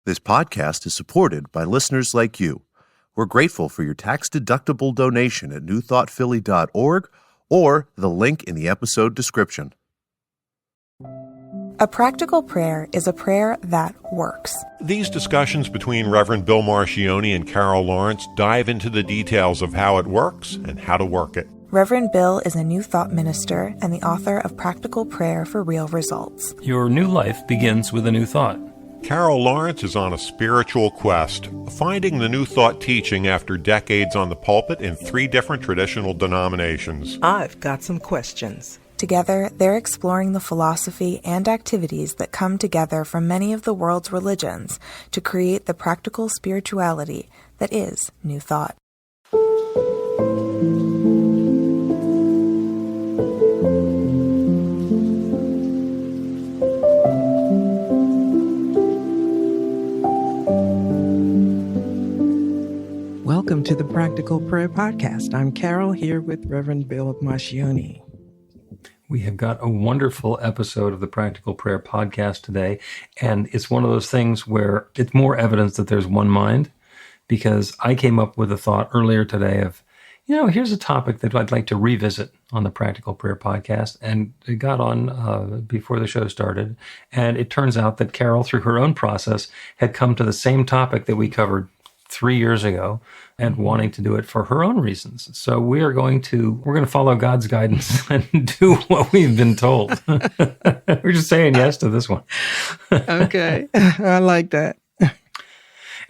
This podcast is supported by listeners like you. We're grateful for your tax-deductible donation at newthoughtphilly.org or the link in the episode description. A practical prayer is a prayer that works. These discussions between Reverend Bill Marchioni and Carol Lawrence dive into the details of how it works and how to work it. Reverend Bill is a New Thought minister and the author of Practical Prayer for Real Results. Your new life begins with a new thought. Carol Lawrence is on a spiritual quest, finding the New Thought teaching after decades on the pulpit in 3 different traditional denominations. I've got some questions. Together, they're exploring the philosophy and activities that come together from many of the world's religions to create the practical spirituality that is New Thought. Welcome to the Practical Prayer Podcast. I'm Carol, here with Reverend Bill Marchioni. We have got a wonderful episode of the Practical Prayer Podcast today, and it's one of those things where it's more evidence that there's one mind, because I came up with a thought earlier today of, here's a topic that I'd like to revisit on the Practical Prayer Podcast, and it got on before the show started, and it turns out that Carol, through her own process, had come to the same topic that we covered 3 years ago and wanting to do it for her own reasons. So we're going to follow God's guidance and do what we've been told. We're just saying yes to this one. Okay. I like that. And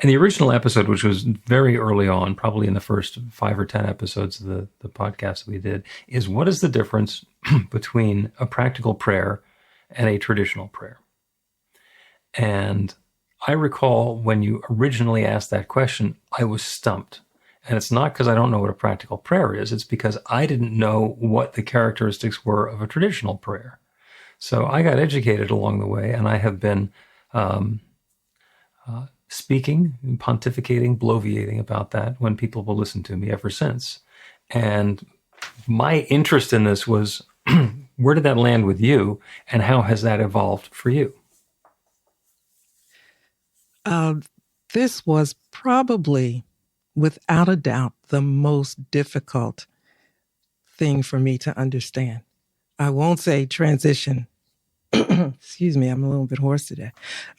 the original episode, which was very early on, probably in the first 5 or 10 episodes of the podcast that we did, is what is the difference between a practical prayer and a traditional prayer? And I recall when you originally asked that question, I was stumped. And it's not because I don't know what a practical prayer is. It's because I didn't know what the characteristics were of a traditional prayer. So I got educated along the way, and I have been speaking, pontificating, bloviating about that when people will listen to me ever since. And my interest in this was, where did that land with you, and how has that evolved for you? This was probably, without a doubt, the most difficult thing for me to understand. I won't say transition. Excuse me, I'm a little bit hoarse today.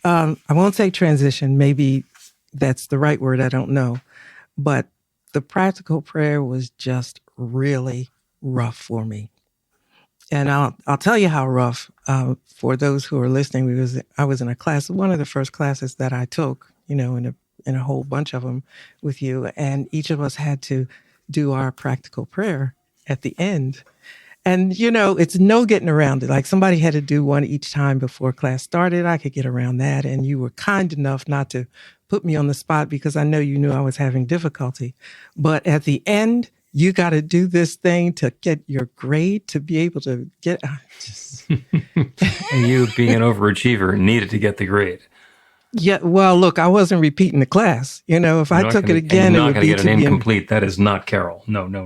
I won't say transition. Maybe that's the right word. I don't know. But the practical prayer was just really rough for me. And I'll tell you how rough, for those who are listening, because I was in a class, one of the first classes that I took, in a whole bunch of them with you. And each of us had to do our practical prayer at the end. And, it's no getting around it. Like somebody had to do one each time before class started. I could get around that. And you were kind enough not to put me on the spot because I know you knew I was having difficulty. But at the end, you got to do this thing to get your grade, to be able to get. And you, being an overachiever, needed to get the grade. Yeah, well, look, I wasn't repeating the class. If I took it again, it would be to get an incomplete. That is not Carol. No. No,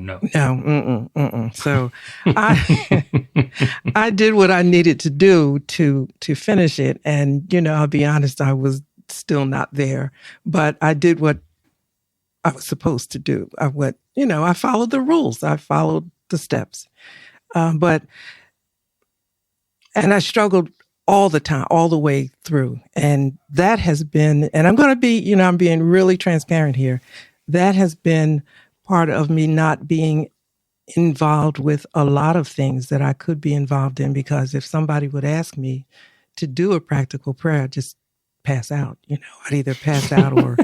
So I did what I needed to do to finish it, and I'll be honest, I was still not there, but I did what I was supposed to do. I followed the rules. I followed the steps. And I struggled all the time, all the way through. And that has been, and I'm going to be, I'm being really transparent here. That has been part of me not being involved with a lot of things that I could be involved in, because if somebody would ask me to do a practical prayer, I'd just pass out. I'd either pass out or...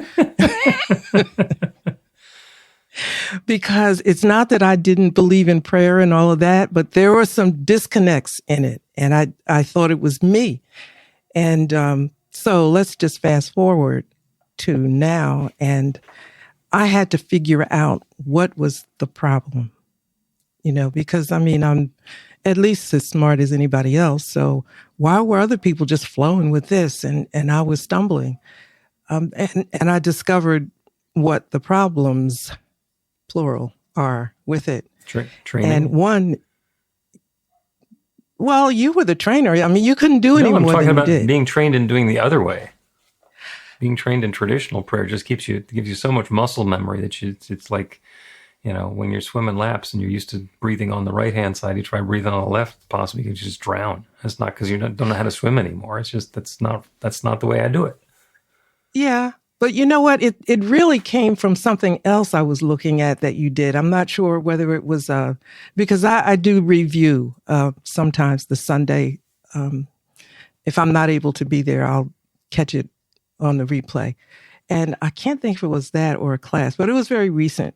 Because it's not that I didn't believe in prayer and all of that, but there were some disconnects in it. And I thought it was me. And so let's just fast forward to now. And I had to figure out what was the problem, because I'm at least as smart as anybody else. So why were other people just flowing with this? And I was stumbling. And I discovered what the problems, plural, are with it. Training. And one, well, you were the trainer. I mean, you couldn't do any more than you did. I'm talking about being trained in doing the other way. being trained in traditional prayer just gives you so much muscle memory that it's like, when you're swimming laps and you're used to breathing on the right-hand side, you try breathing on the left, possibly you just drown. It's not because you don't know how to swim anymore. It's just that's not the way I do it. Yeah. But you know what? It really came from something else I was looking at that you did. I'm not sure whether it was, because I do review sometimes the Sunday. If I'm not able to be there, I'll catch it on the replay. And I can't think if it was that or a class, but it was very recent.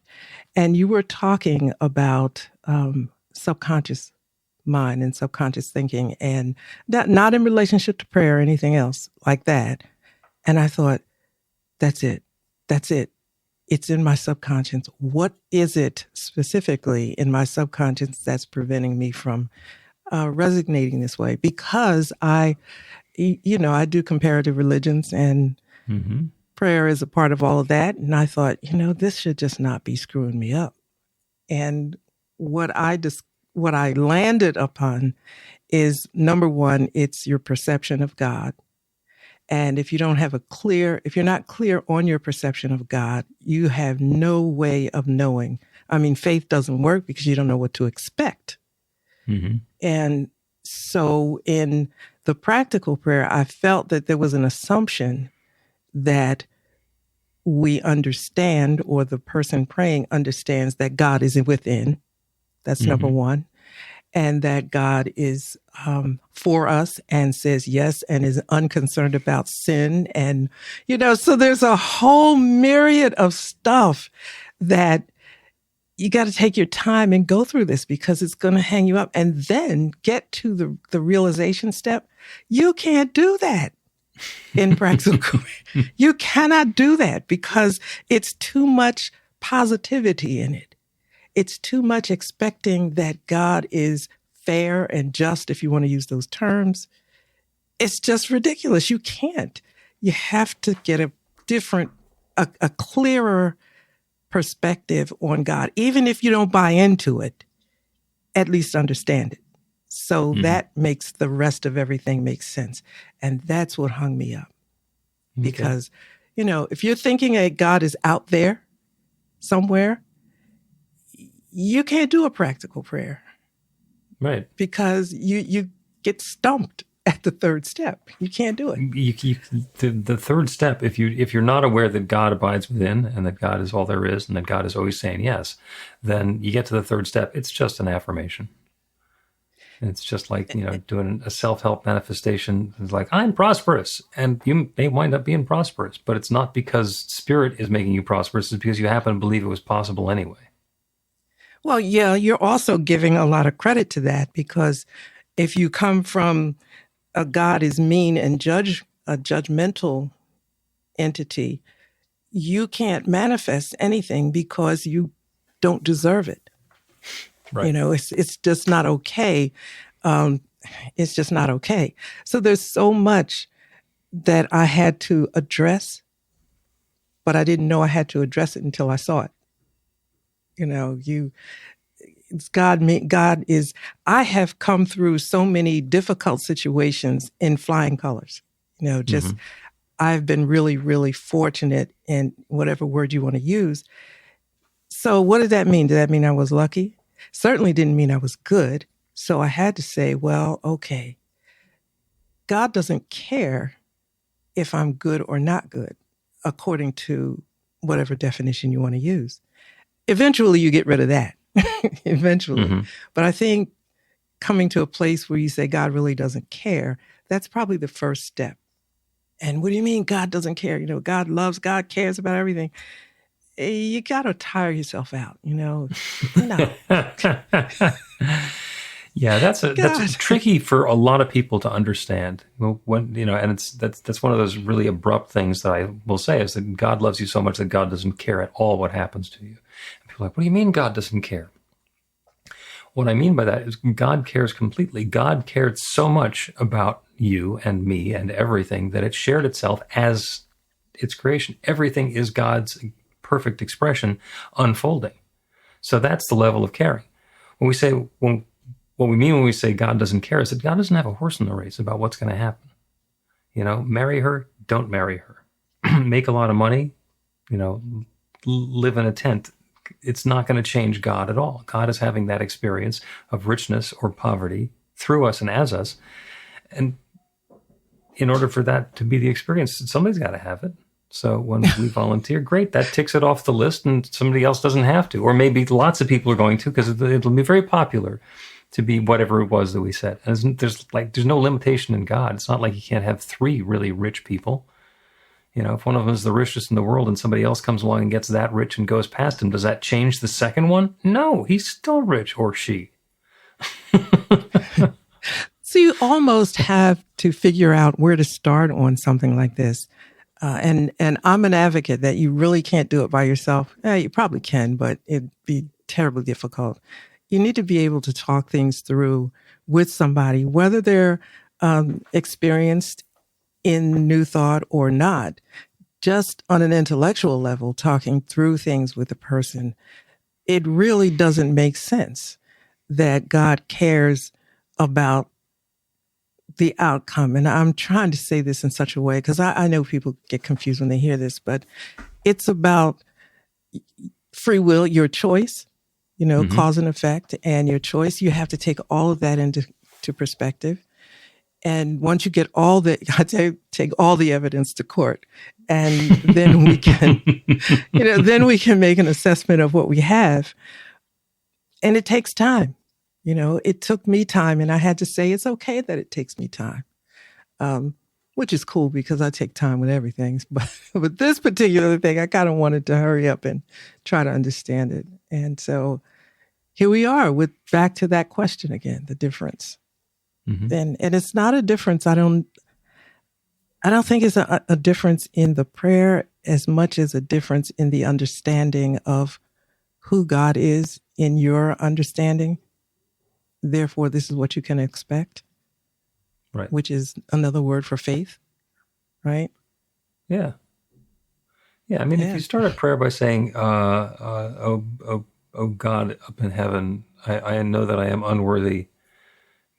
And you were talking about subconscious mind and subconscious thinking, and not in relationship to prayer or anything else like that. And I thought, that's it. It's in my subconscious. What is it specifically in my subconscious that's preventing me from resonating this way? Because I do comparative religions, and prayer is a part of all of that. And I thought, this should just not be screwing me up. And what I landed upon is, number one, it's your perception of God. And if you don't have if you're not clear on your perception of God, you have no way of knowing. I mean, faith doesn't work because you don't know what to expect. Mm-hmm. And so in the practical prayer, I felt that there was an assumption that we understand, or the person praying understands, that God is within. That's number one. And that God is for us and says yes and is unconcerned about sin. And, so there's a whole myriad of stuff that you got to take your time and go through this, because it's going to hang you up, and then get to the realization step. You can't do that in practical. You cannot do that because it's too much positivity in it. It's too much expecting that God is fair and just, if you want to use those terms. It's just ridiculous. You can't. You have to get a clearer perspective on God. Even if you don't buy into it, at least understand it. So that makes the rest of everything make sense. And that's what hung me up. Okay. Because, if you're thinking that God is out there somewhere, you can't do a practical prayer. Right. Because you get stumped at the third step. You can't do it. The third step, if you're not aware that God abides within and that God is all there is and that God is always saying yes, then you get to the third step. It's just an affirmation. And it's just like, doing a self-help manifestation. It's like, I'm prosperous. And you may wind up being prosperous, but it's not because Spirit is making you prosperous. It's because you happen to believe it was possible anyway. Well, yeah, you're also giving a lot of credit to that, because if you come from a God is mean and a judgmental entity, you can't manifest anything because you don't deserve it. Right. It's just not okay. It's just not okay. So there's so much that I had to address, but I didn't know I had to address it until I saw it. It's God is, I have come through so many difficult situations in flying colors, I've been really, really fortunate, in whatever word you want to use. So what did that mean? Did that mean I was lucky? Certainly didn't mean I was good. So I had to say, well, okay, God doesn't care if I'm good or not good, according to whatever definition you want to use. Eventually you get rid of that. Eventually. Mm-hmm. But I think coming to a place where you say God really doesn't care, that's probably the first step. And what do you mean God doesn't care? God loves, God cares about everything. You got to tire yourself out, No. Yeah, that's tricky for a lot of people to understand. And that's one of those really abrupt things that I will say, is that God loves you so much that God doesn't care at all what happens to you. And people are like, what do you mean God doesn't care? What I mean by that is God cares completely. God cared so much about you and me and everything that it shared itself as its creation. Everything is God's perfect expression unfolding. So that's the level of caring. What we mean when we say God doesn't care is that God doesn't have a horse in the race about what's going to happen. Marry her, don't marry her. make a lot of money, live in a tent. It's not going to change God at all. God is having that experience of richness or poverty through us and as us. And in order for that to be the experience, somebody's got to have it. So when we volunteer, great, that ticks it off the list and somebody else doesn't have to. Or maybe lots of people are going to, because it'll be very popular to be whatever it was that we said. And there's no limitation in God. It's not like you can't have 3 really rich people. If one of them is the richest in the world and somebody else comes along and gets that rich and goes past him, does that change the second one? No, he's still rich, or she. So you almost have to figure out where to start on something like this. And I'm an advocate that you really can't do it by yourself. You probably can, but it'd be terribly difficult. You need to be able to talk things through with somebody, whether they're experienced in New Thought or not. Just on an intellectual level, talking through things with a person, it really doesn't make sense that God cares about the outcome. And I'm trying to say this in such a way, because I know people get confused when they hear this, but it's about free will, your choice, cause and effect, and your choice. You have to take all of that into perspective. And once you get take all the evidence to court, and then we can, then we can make an assessment of what we have. And it takes time. It took me time, and I had to say it's okay that it takes me time, which is cool because I take time with everything. But with this particular thing, I kind of wanted to hurry up and try to understand it. And so here we are back to that question again, the difference. And it's not a difference. I don't think it's a difference in the prayer as much as a difference in the understanding of who God is in your understanding. Therefore, this is what you can expect, right? Which is another word for faith, right? Yeah. I mean, if you start a prayer by saying, "Oh God up in heaven, I know that I am unworthy,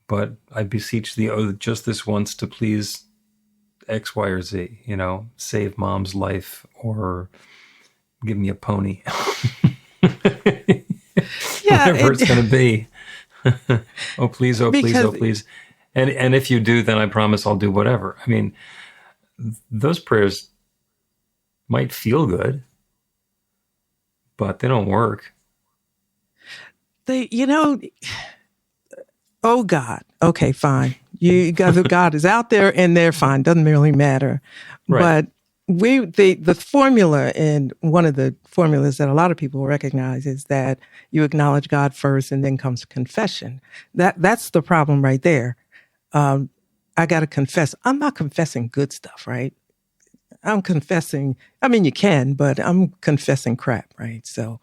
but I beseech thee, just this once, to please X, Y, or Z. Save mom's life or give me a pony." Whatever it's going to be. Oh, please, oh, please, oh, please. And if you do, then I promise I'll do whatever. I mean, those prayers might feel good, but they don't work. Oh, God. Okay, fine. You guys, God is out there and they're fine. Doesn't really matter. Right. But the formula, and one of the formulas that a lot of people recognize, is that you acknowledge God first and then comes confession. That's the problem right there. I got to confess. I'm not confessing good stuff, right? I'm confessing. I mean, you can, but I'm confessing crap, right? So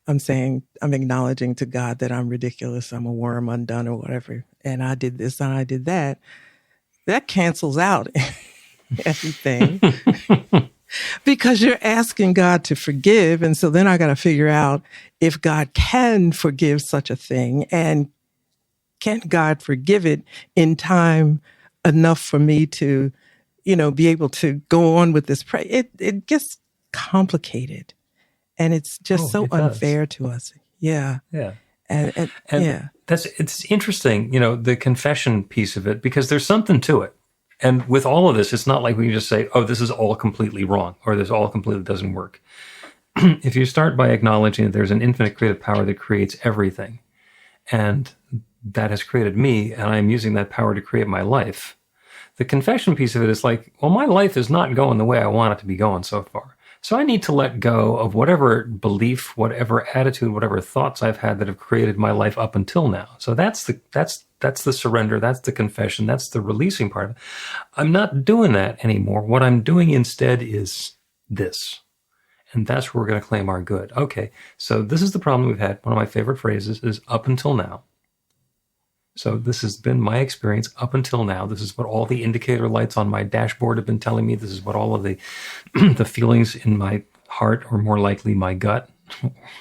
I'm saying, I'm acknowledging to God that I'm ridiculous. I'm a worm undone or whatever. And I did this and I did that. That cancels out everything because you're asking God to forgive. And so then I got to figure out if God can forgive such a thing, and can God forgive it in time enough for me to, be able to go on with this prayer. It gets complicated, and it's just so unfair to us. Yeah. Yeah. And yeah, it's interesting, the confession piece of it, because there's something to it. And with all of this, it's not like we can just say, oh, this is all completely wrong, or this all completely doesn't work. If you start by acknowledging that there's an infinite creative power that creates everything, and that has created me, and I'm using that power to create my life, the confession piece of it is like, well, my life is not going the way I want it to be going so far. So I need to let go of whatever belief, whatever attitude, whatever thoughts I've had that have created my life up until now. So that's the surrender, that's the confession, that's the releasing part of it. I'm not doing that anymore. What I'm doing instead is this. And that's where we're going to claim our good. Okay, so this is the problem we've had. One of my favorite phrases is up until now. So this has been my experience up until now. This is what all the indicator lights on my dashboard have been telling me. This is what all of the the feelings in my heart, or more likely my gut,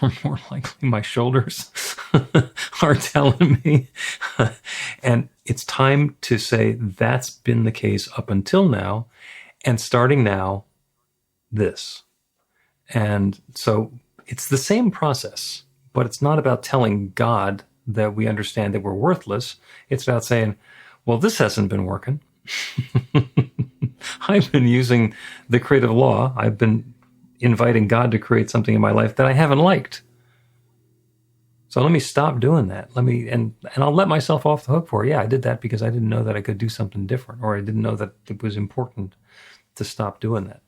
or more likely my shoulders, are telling me. And it's time to say that's been the case up until now. And starting now, this. And so it's the same process, but it's not about telling God that we understand that we're worthless. It's about saying, well, this hasn't been working. I've been using the creative law. I've been inviting God to create something in my life that I haven't liked. So let me stop doing that. And I'll let myself off the hook for, I did that because I didn't know that I could do something different, or I didn't know that it was important to stop doing that.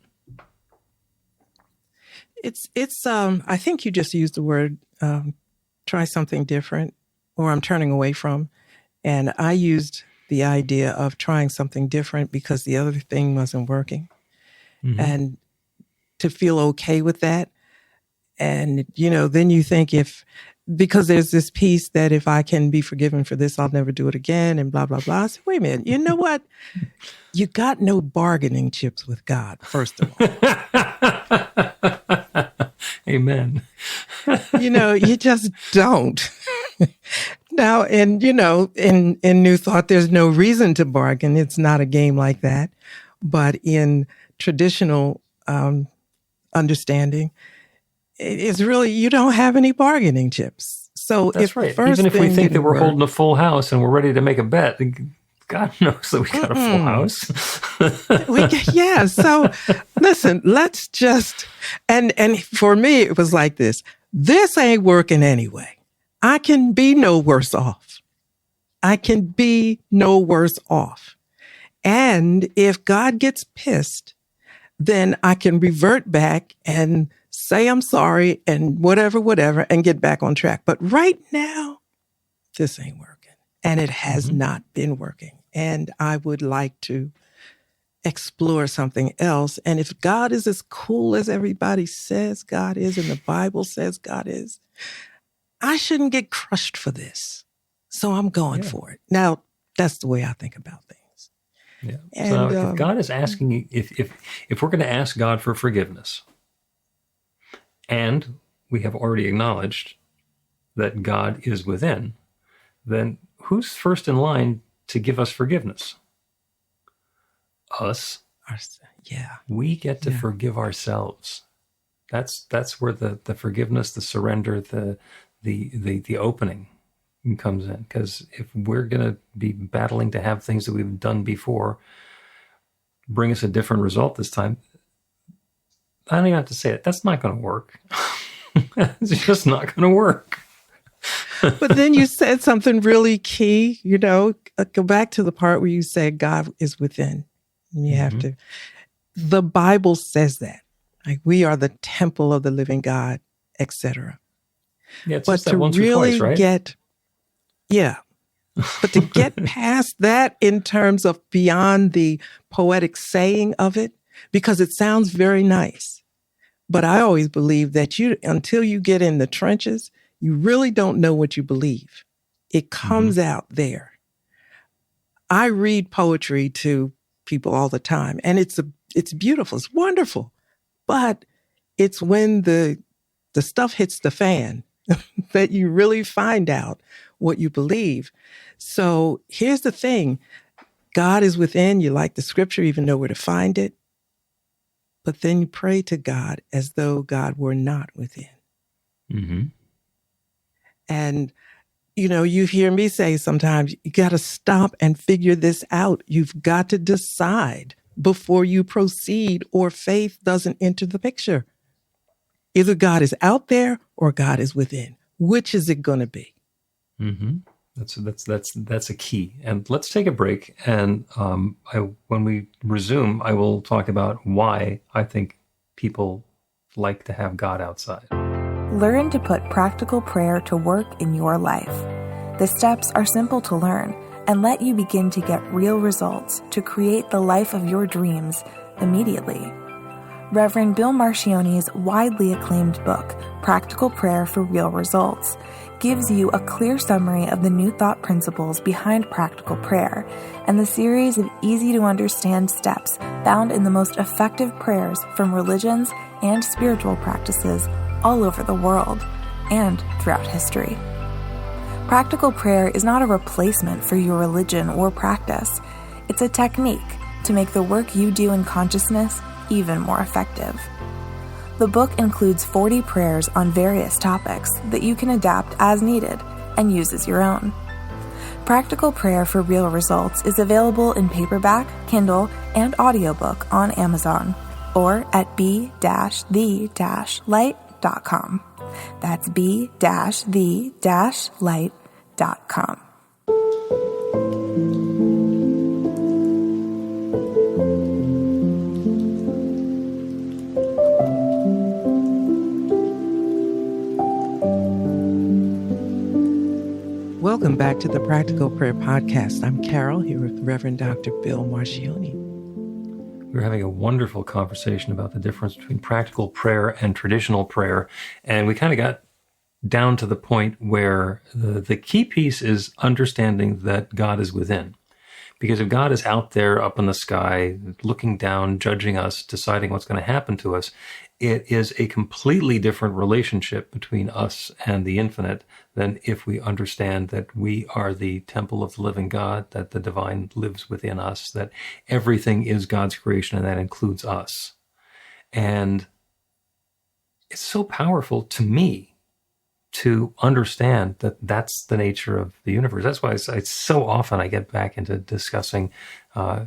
It's I think you just used the word try something different, or I'm turning away from. And I used the idea of trying something different because the other thing wasn't working. Mm-hmm. And to feel okay with that. And, then you think because there's this piece that if I can be forgiven for this, I'll never do it again, and blah, blah, blah. I said, wait a minute, you know what? You got no bargaining chips with God, first of all. Amen. You just don't. Now, in New Thought, there's no reason to bargain. It's not a game like that. But in traditional understanding, it's really, you don't have any bargaining chips. So that's right. Even if we think that we're holding a full house and we're ready to make a bet, God knows that we got a full house. So listen, let's just, and for me, it was like this. This ain't working anyway. I can be no worse off. And if God gets pissed, then I can revert back and say I'm sorry and whatever, and get back on track. But right now, this ain't working. And it has not been working. And I would like to explore something else. And if God is as cool as everybody says God is, and the Bible says God is, I shouldn't get crushed for this. So I'm going for it. Now, that's the way I think about things. Yeah. And, so if God is asking you, if we're going to ask God for forgiveness, and we have already acknowledged that God is within, then who's first in line to give us forgiveness? Us. Yeah. We get to forgive ourselves. That's where the forgiveness, the surrender, the opening comes in. Because if we're going to be battling to have things that we've done before bring us a different result this time, I don't even have to say it. That's not going to work. It's just not going to work. But then you said something really key, go back to the part where you said God is within. And you have to, the Bible says that. Like, we are the temple of the living God, etc. Yeah, it's just that once or twice, right? But to get past that in terms of beyond the poetic saying of it, because it sounds very nice. But I always believe that until you get in the trenches, you really don't know what you believe. It comes out there. I read poetry to people all the time, and it's beautiful. It's wonderful. But it's when the stuff hits the fan that you really find out what you believe. So here's the thing. God is within. You like the scripture, even know where to find it. But then you pray to God as though God were not within. Mm-hmm. And, you hear me say sometimes, you got to stop and figure this out. You've got to decide before you proceed, or faith doesn't enter the picture. Either God is out there or God is within. Which is it going to be? Mm-hmm. That's a key. And let's take a break. And when we resume, I will talk about why I think people like to have God outside. Learn to put practical prayer to work in your life. The steps are simple to learn and let you begin to get real results to create the life of your dreams immediately. Reverend Bill Marchione's widely acclaimed book, Practical Prayer for Real Results, gives you a clear summary of the New Thought principles behind practical prayer and the series of easy-to-understand steps found in the most effective prayers from religions and spiritual practices all over the world and throughout history. Practical prayer is not a replacement for your religion or practice. It's a technique to make the work you do in consciousness even more effective. The book includes 40 prayers on various topics that you can adapt as needed and use as your own. Practical Prayer for Real Results is available in paperback, Kindle, and audiobook on Amazon or at b-the-light.com. That's b-the-light.com. Welcome back to the Practical Prayer Podcast. I'm Carol, here with Reverend Dr. Bill Marcioni. We're having a wonderful conversation about the difference between practical prayer and traditional prayer. And we kind of got down to the point where the key piece is understanding that God is within. Because if God is out there up in the sky, looking down, judging us, deciding what's going to happen to us, it is a completely different relationship between us and the infinite than if we understand that we are the temple of the living God, that the divine lives within us, that everything is God's creation, and that includes us. And it's so powerful to me to understand that that's the nature of the universe. That's why it's so often I get back into discussing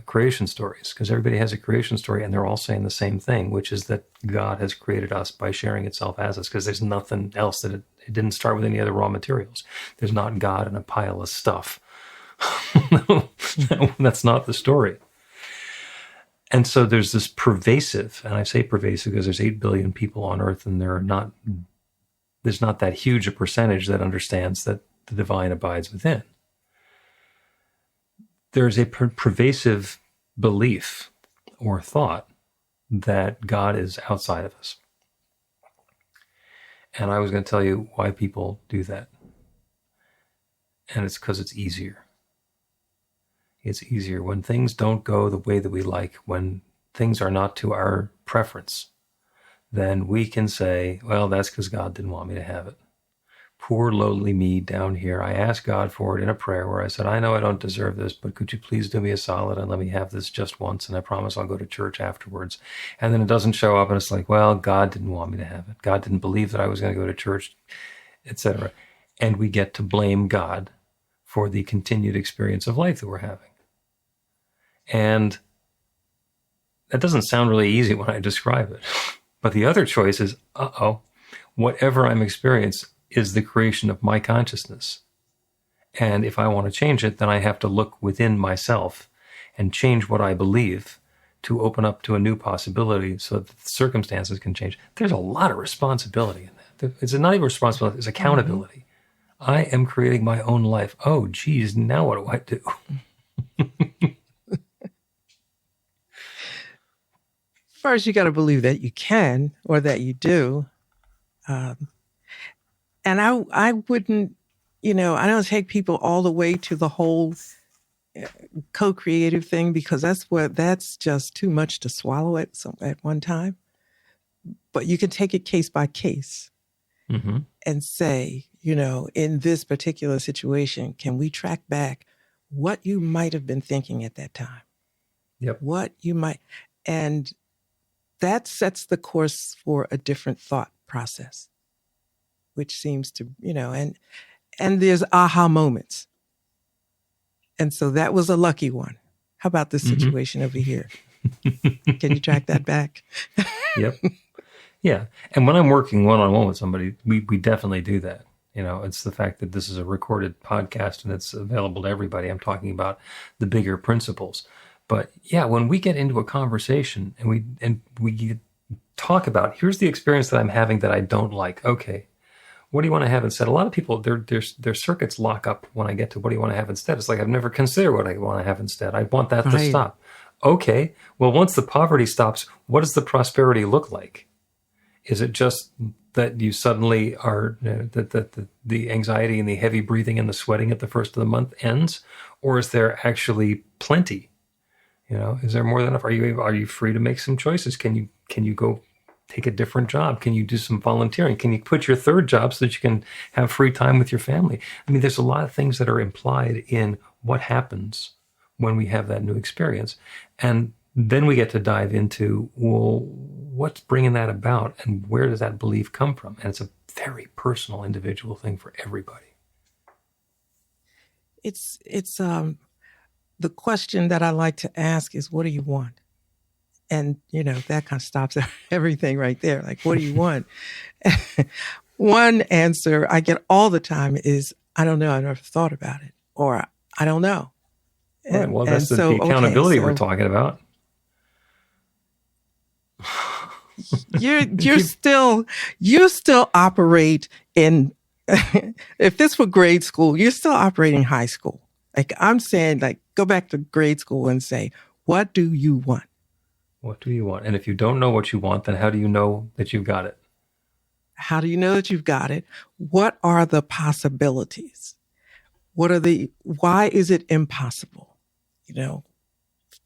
creation stories, because everybody has a creation story and they're all saying the same thing, which is that God has created us by sharing itself as us, because there's nothing else, that it didn't start with any other raw materials. There's not God in a pile of stuff. That's not the story. And so there's this pervasive, and I say pervasive because there's 8 billion people on earth, and there's not that huge a percentage that understands that the divine abides within. There's a pervasive belief or thought that God is outside of us. And I was going to tell you why people do that. And it's because it's easier. It's easier when things don't go the way that we like, when things are not to our preference. Then we can say, well, that's because God didn't want me to have it. Poor lowly me down here. I asked God for it in a prayer where I said, I know I don't deserve this, but could you please do me a solid and let me have this just once, and I promise I'll go to church afterwards. And then it doesn't show up, and it's like, well, God didn't want me to have it. God didn't believe that I was going to go to church, etc. And we get to blame God for the continued experience of life that we're having. And that doesn't sound really easy when I describe it. But the other choice is, whatever I'm experiencing is the creation of my consciousness. And if I want to change it, then I have to look within myself and change what I believe to open up to a new possibility so that the circumstances can change. There's a lot of responsibility in that. It's not even responsibility, it's accountability. Mm-hmm. I am creating my own life. Oh, geez, now what do I do? First, you got to believe that you can, or that you do. And I wouldn't, I don't take people all the way to the whole co-creative thing, because that's just too much to swallow at one time. But you can take it case by case, mm-hmm. and say, in this particular situation, can we track back what you might have been thinking at that time? Yep. What you might, and that sets the course for a different thought process, which seems to, and there's aha moments. And so that was a lucky one. How about this situation over here? Can you track that back? Yep. Yeah. And when I'm working one-on-one with somebody, we definitely do that. It's the fact that this is a recorded podcast and it's available to everybody. I'm talking about the bigger principles. But yeah, when we get into a conversation and we talk about, here's the experience that I'm having that I don't like. Okay, what do you want to have instead? A lot of people, their circuits lock up when I get to what do you want to have instead. It's like, I've never considered what I want to have instead. I want that to stop. Okay, well, once the poverty stops, what does the prosperity look like? Is it just that you suddenly are, that the anxiety and the heavy breathing and the sweating at the first of the month ends? Or is there actually plenty? Is there more than enough? Are you free to make some choices? Can you go take a different job? Can you do some volunteering? Can you quit your third job so that you can have free time with your family? I mean, there's a lot of things that are implied in what happens when we have that new experience. And then we get to dive into, well, what's bringing that about and where does that belief come from? And it's a very personal, individual thing for everybody. It's the question that I like to ask is, what do you want? And, that kind of stops everything right there. Like, what do you want? One answer I get all the time is, I don't know. I never thought about it. Or, I don't know. Right. Well, that's the accountability we're talking about. You still operate in, if this were grade school, you're still operating high school. Like I'm saying, like, go back to grade school and say, what do you want? What do you want? And if you don't know what you want, then how do you know that you've got it? How do you know that you've got it? What are the possibilities? Why is it impossible?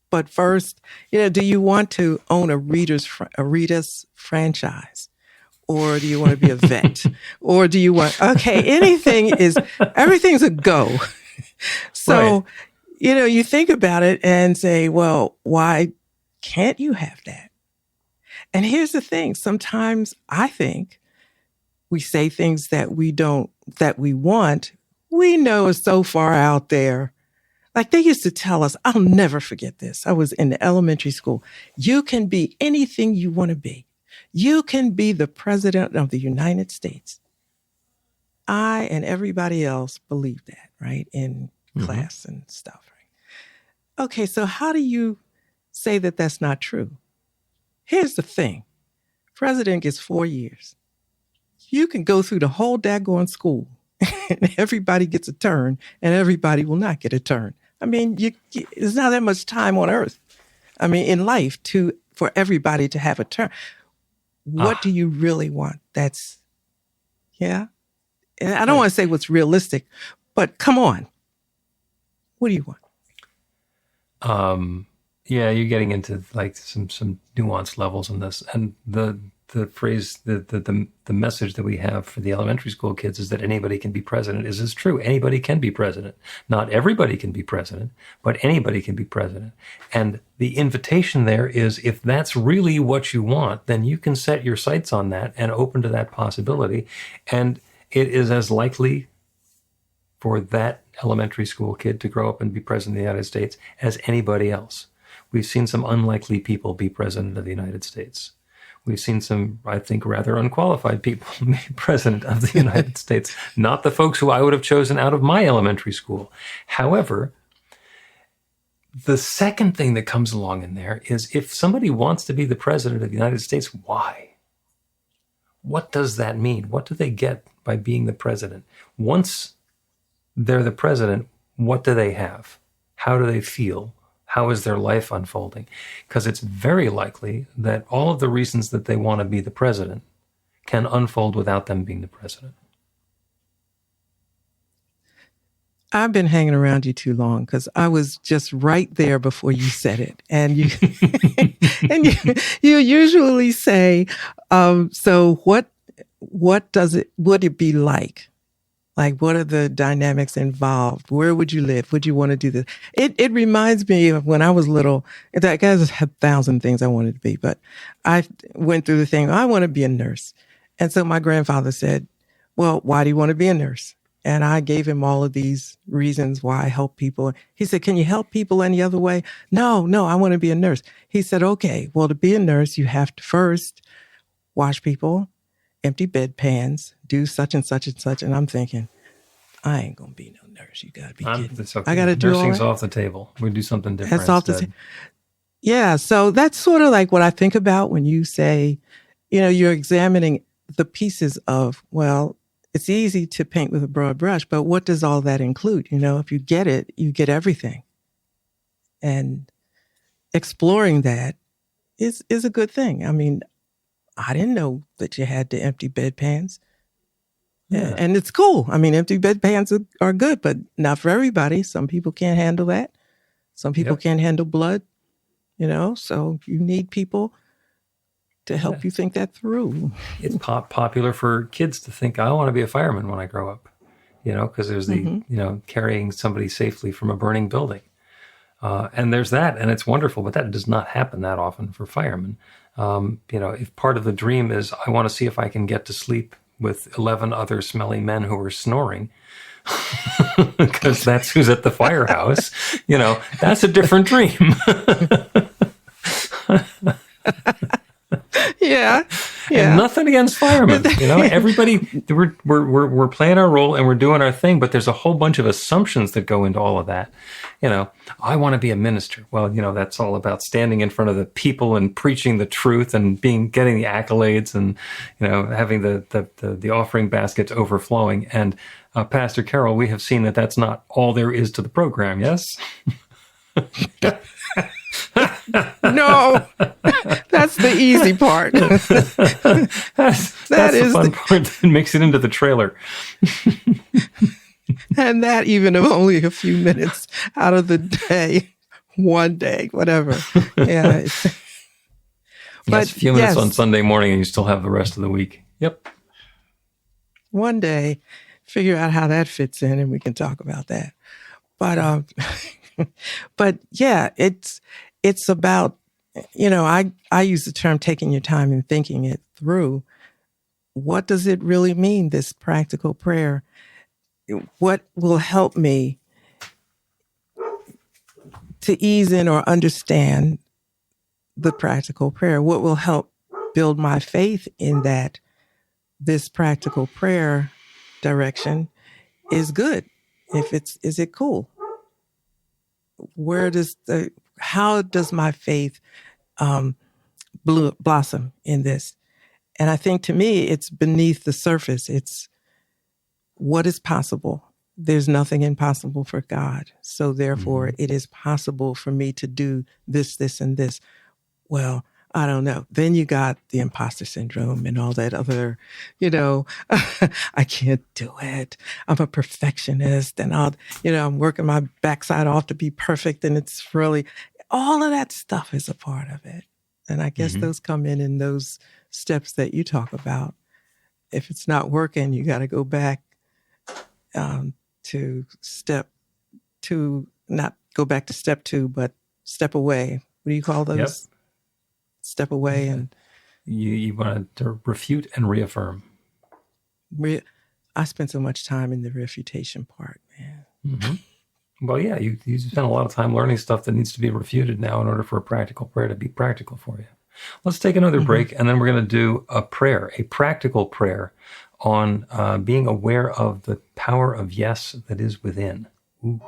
But first, do you want to own a Rita's franchise? Or do you want to be a vet? Or do you want, everything's a go. So, right. You think about it and say, well, why can't you have that? And here's the thing. Sometimes I think we say things that we want, we know is so far out there. Like they used to tell us, I'll never forget this. I was in the elementary school. You can be anything you want to be. You can be the president of the United States. I and everybody else believed that, right? In class and stuff, right? Okay, so how do you say that that's not true? Here's the thing. President gets 4 years. You can go through the whole daggone school and everybody gets a turn and everybody will not get a turn. I mean, there's not that much time on earth. I mean, in life for everybody to have a turn. What do you really want? And I don't want to say what's realistic, but come on. What do you want? Yeah, you're getting into like some nuanced levels in this. And the phrase, the message that we have for the elementary school kids is that anybody can be president is true. Anybody can be president. Not everybody can be president, but anybody can be president. And the invitation there is, if that's really what you want, then you can set your sights on that and open to that possibility. And it is as likely for that elementary school kid to grow up and be president of the United States as anybody else. We've seen some unlikely people be president of the United States. We've seen some, I think, rather unqualified people be president of the United States, not the folks who I would have chosen out of my elementary school. However, the second thing that comes along in there is, if somebody wants to be the president of the United States, why? What does that mean? What do they get by being the president? Once they're the president, what do they have? How do they feel? How is their life unfolding? Because it's very likely that all of the reasons that they want to be the president can unfold without them being the president. I've been hanging around you too long, because I was just right there before you said it. And you you usually say, so what would it be like? Like, what are the dynamics involved? Where would you live? Would you want to do this? It reminds me of when I was little. I guys had 1,000 things I wanted to be, but I went through the thing, I want to be a nurse. And so my grandfather said, well, why do you want to be a nurse? And I gave him all of these reasons why I help people. He said, can you help people any other way? No, I want to be a nurse. He said, okay, well, to be a nurse, you have to first wash people, empty bedpans, do such and such and such. And I'm thinking, I ain't going to be no nurse. You got to be kidding. Okay. I got to do all Nursing's that. off the table. We do something different. That's off the table. Yeah. So that's sort of like what I think about when you say, you're examining the pieces of, well, it's easy to paint with a broad brush, but what does all that include? If you get it, you get everything. And exploring that is a good thing. I mean, I didn't know that you had to empty bedpans. Yeah. And it's cool. I mean, empty bedpans are good, but not for everybody. Some people can't handle that. Some people can't handle blood, so you need people to help you think that through. It's popular for kids to think, I want to be a fireman when I grow up, because there's the, carrying somebody safely from a burning building. And there's that, and it's wonderful, but that does not happen that often for firemen. If part of the dream is I want to see if I can get to sleep with 11 other smelly men who are snoring, because that's who's at the firehouse, that's a different dream. Yeah. And nothing against firemen. Everybody, we're playing our role and we're doing our thing, but there's a whole bunch of assumptions that go into all of that. I want to be a minister. Well, that's all about standing in front of the people and preaching the truth and getting the accolades and, having the offering baskets overflowing. And Pastor Carol, we have seen that that's not all there is to the program. Yes. No, that's the easy part. That's the fun part that makes it into the trailer. And that even of only a few minutes out of the day, one day, whatever. Yeah. But a few minutes on Sunday morning and you still have the rest of the week. Yep. One day, figure out how that fits in and we can talk about that. But, but yeah, it's about, I use the term taking your time and thinking it through. What does it really mean, this practical prayer? What will help me to ease in or understand the practical prayer? What will help build my faith in that this practical prayer direction is good? Is it cool? How does my faith blossom in this? And I think to me, it's beneath the surface. It's what is possible. There's nothing impossible for God. So therefore, it is possible for me to do this, this, and this. Well, I don't know. Then you got the imposter syndrome and all that other, I can't do it. I'm a perfectionist and I'm working my backside off to be perfect. And it's really, all of that stuff is a part of it. And I guess those come in those steps that you talk about. If it's not working, you got to go back to step two, not go back to step two, but step away. What do you call those? Yep. Step away and you want to refute and reaffirm. I spent so much time in the refutation part, man. Mm-hmm. Well, yeah, you spend a lot of time learning stuff that needs to be refuted now in order for a practical prayer to be practical for you. Let's take another break, and then we're going to do a practical prayer on being aware of the power of yes that is within. Ooh.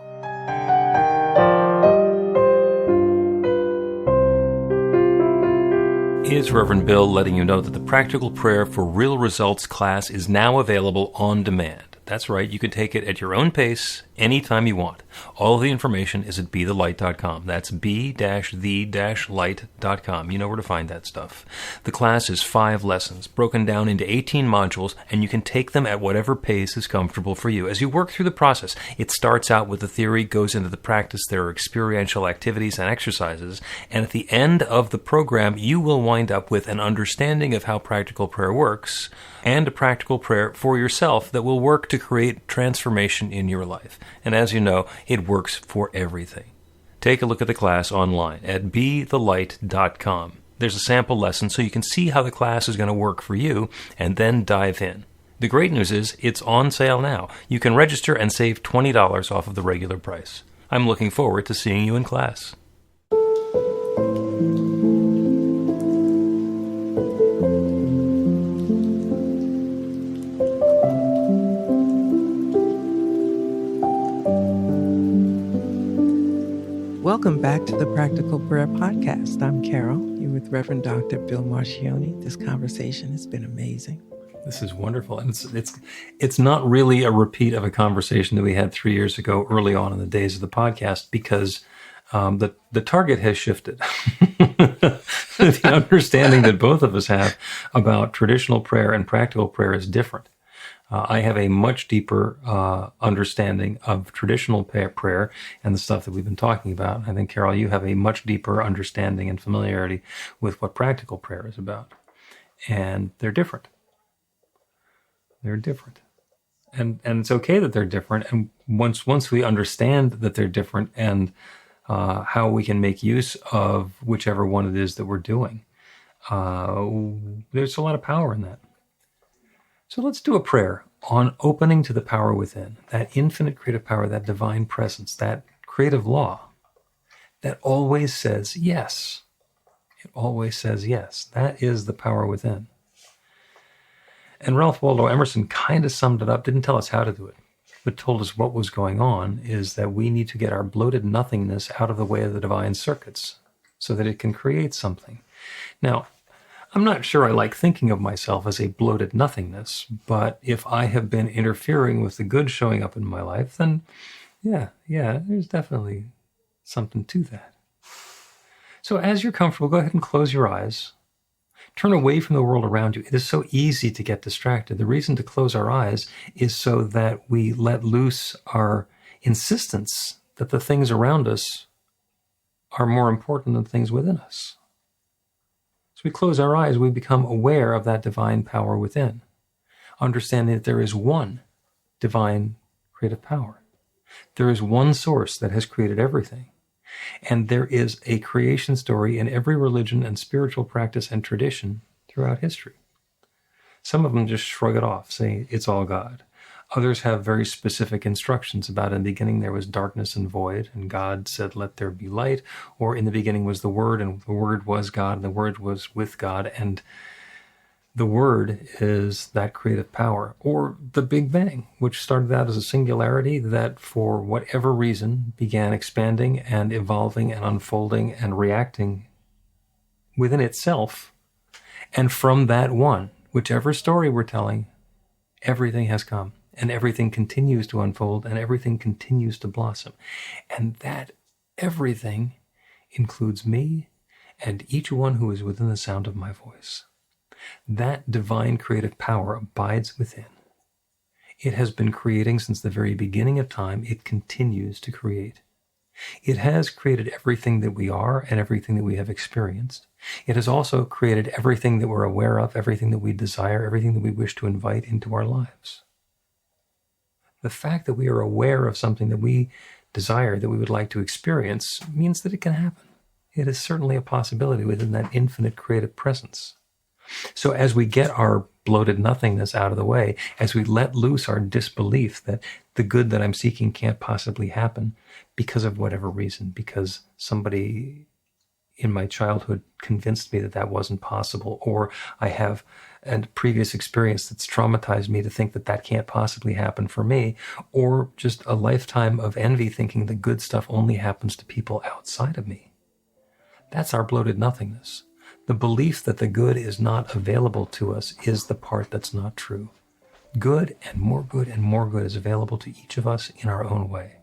It's Reverend Bill letting you know that the Practical Prayer for Real Results class is now available on demand. That's right, you can take it at your own pace, anytime you want. All of the information is at bethelight.com. That's b-the-light.com. You know where to find that stuff. The class is 5 lessons, broken down into 18 modules, and you can take them at whatever pace is comfortable for you. As you work through the process, it starts out with the theory, goes into the practice, there are experiential activities and exercises, and at the end of the program, you will wind up with an understanding of how practical prayer works, and a practical prayer for yourself that will work to create transformation in your life. And as you know, it works for everything. Take a look at the class online at bethelight.com. There's a sample lesson so you can see how the class is going to work for you and then dive in. The great news is it's on sale now. You can register and save $20 off of the regular price. I'm looking forward to seeing you in class. Welcome back to the Practical Prayer Podcast. I'm Carol. You're with Reverend Dr. Bill Marchioni. This conversation has been amazing. This is wonderful. And it's not really a repeat of a conversation that we had 3 years ago early on in the days of the podcast because the target has shifted. The understanding that both of us have about traditional prayer and practical prayer is different. I have a much deeper understanding of traditional prayer and the stuff that we've been talking about. I think, Carol, you have a much deeper understanding and familiarity with what practical prayer is about. And they're different. They're different. And it's okay that they're different. And once we understand that they're different and how we can make use of whichever one it is that we're doing. There's a lot of power in that. So let's do a prayer on opening to the power within, that infinite creative power, that divine presence, that creative law that always says yes. It always says yes. That is the power within. And Ralph Waldo Emerson kind of summed it up, didn't tell us how to do it, but told us what was going on is that we need to get our bloated nothingness out of the way of the divine circuits so that it can create something. Now, I'm not sure I like thinking of myself as a bloated nothingness, but if I have been interfering with the good showing up in my life, then yeah, there's definitely something to that. So as you're comfortable, go ahead and close your eyes. Turn away from the world around you. It is so easy to get distracted. The reason to close our eyes is so that we let loose our insistence that the things around us are more important than things within us. As we close our eyes, we become aware of that divine power within, understanding that there is one divine creative power. There is one source that has created everything. And there is a creation story in every religion and spiritual practice and tradition throughout history. Some of them just shrug it off, saying it's all God. Others have very specific instructions about in the beginning there was darkness and void, and God said, let there be light. Or in the beginning was the Word, and the Word was God, and the Word was with God. And the Word is that creative power. Or the Big Bang, which started out as a singularity that for whatever reason began expanding and evolving and unfolding and reacting within itself. And from that one, whichever story we're telling, everything has come. And everything continues to unfold, and everything continues to blossom. And that everything includes me and each one who is within the sound of my voice. That divine creative power abides within. It has been creating since the very beginning of time. It continues to create. It has created everything that we are and everything that we have experienced. It has also created everything that we're aware of, everything that we desire, everything that we wish to invite into our lives. The fact that we are aware of something that we desire, that we would like to experience, means that it can happen. It is certainly a possibility within that infinite creative presence. So as we get our bloated nothingness out of the way, as we let loose our disbelief that the good that I'm seeking can't possibly happen because of whatever reason, because somebody in my childhood convinced me that that wasn't possible, or I have a previous experience that's traumatized me to think that that can't possibly happen for me, or just a lifetime of envy thinking the good stuff only happens to people outside of me. That's our bloated nothingness. The belief that the good is not available to us is the part that's not true. Good and more good and more good is available to each of us in our own way.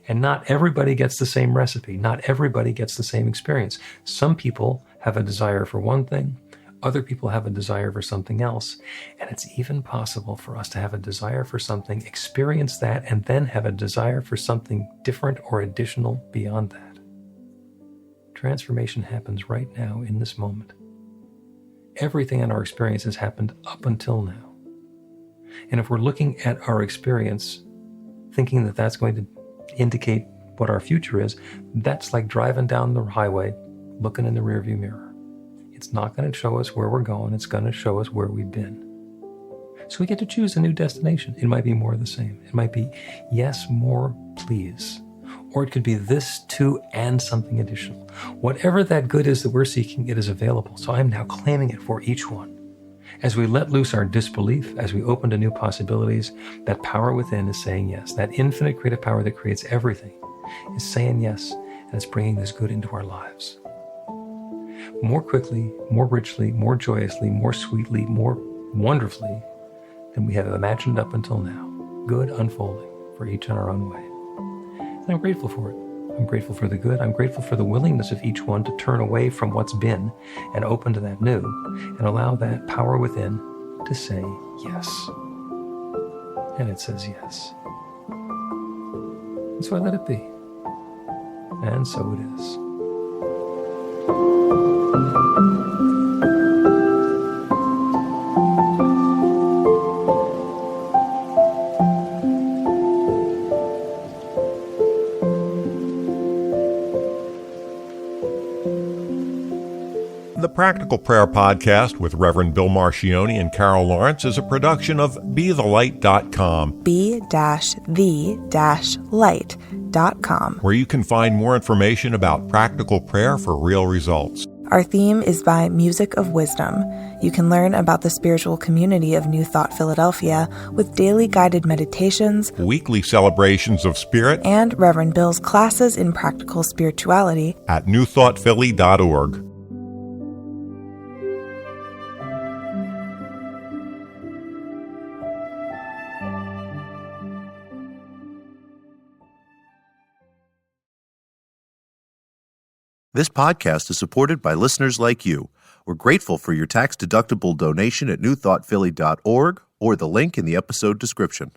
And not everybody gets the same recipe. Not everybody gets the same experience. Some people have a desire for one thing. Other people have a desire for something else. And it's even possible for us to have a desire for something, experience that, and then have a desire for something different or additional beyond that. Transformation happens right now in this moment. Everything in our experience has happened up until now. And if we're looking at our experience, thinking that that's going to indicate what our future is, that's like driving down the highway, looking in the rearview mirror. It's not going to show us where we're going. It's going to show us where we've been. So we get to choose a new destination. It might be more of the same. It might be yes, more, please. Or it could be this too and something additional. Whatever that good is that we're seeking, it is available. So I'm now claiming it for each one. As we let loose our disbelief, as we open to new possibilities, that power within is saying yes. That infinite creative power that creates everything is saying yes, and it's bringing this good into our lives. More quickly, more richly, more joyously, more sweetly, more wonderfully than we have imagined up until now. Good unfolding for each in our own way. And I'm grateful for it. I'm grateful for the good. I'm grateful for the willingness of each one to turn away from what's been and open to that new and allow that power within to say yes. And it says yes. And so I let it be. And so it is. Practical Prayer Podcast with Reverend Bill Marcioni and Carol Lawrence is a production of BeTheLight.com. be-the-light.com. Where you can find more information about practical prayer for real results. Our theme is by Music of Wisdom. You can learn about the spiritual community of New Thought Philadelphia with daily guided meditations, Weekly celebrations of spirit, and Reverend Bill's classes in practical spirituality at newthoughtphilly.org. This podcast is supported by listeners like you. We're grateful for your tax-deductible donation at newthoughtphilly.org or the link in the episode description.